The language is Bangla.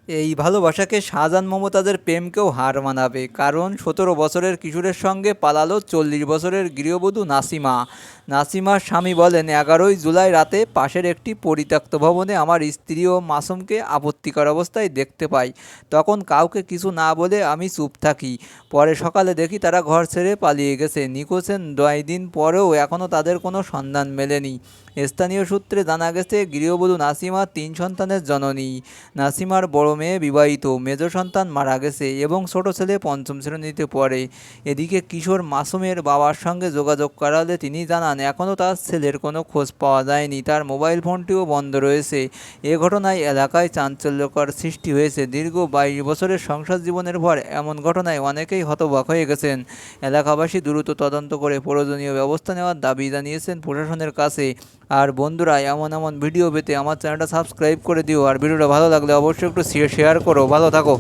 এই ভালোবাসাকে শাহজাহান মমতাজের প্রেমকেও হার মানাবে, কারণ ১৭ বছরের কিশোরের সঙ্গে পালালো ৪০ বছরের গৃহবধূ নাসিমা। নাসিমার স্বামী বলেন, ১১ই জুলাই রাতে পাশের একটি পরিত্যক্ত ভবনে আমার স্ত্রী ও মাসুমকে আপত্তিকর অবস্থায় দেখতে পাই। তখন কাউকে কিছু না বলে আমি চুপ থাকি। পরে সকালে দেখি তারা ঘর ছেড়ে পালিয়ে গেছে। নিখোঁজের ৯ দিন পরেও এখনও তাদের কোনো সন্ধান মেলেনি। স্থানীয় সূত্রে জানা গেছে, গৃহবধূ নাসিমা ৩ সন্তানের জননী। নাসিমার বড় মেয়ে বিবাহিত, মেজ সন্তান মারা গেছে এবং ছোট ছেলে পঞ্চম শ্রেণীতে পড়ে। এদিকে কিশোর মাসুমের বাবার সঙ্গে যোগাযোগ করালে তিনি জানান, এখনও তার ছেলের কোনো খোঁজ পাওয়া যায়নি। তার মোবাইল ফোনটিও বন্ধ রয়েছে। এ ঘটনায় এলাকায় চাঞ্চল্যকর সৃষ্টি হয়েছে। দীর্ঘ ২২ বছরের সংসার জীবনের পর এমন ঘটনায় অনেকেই হতবাক হয়ে গেছেন। এলাকাবাসী দ্রুত তদন্ত করে প্রয়োজনীয় ব্যবস্থা নেওয়ার দাবি জানিয়েছেন প্রশাসনের কাছে। আর বন্ধুরা, এমন এমন ভিডিও পেতে আমার চ্যানেলটা সাবস্ক্রাইব করে দিও। আর ভিডিওটা ভালো লাগলে অবশ্যই একটু শেয়ার করো। ভালো থাকো।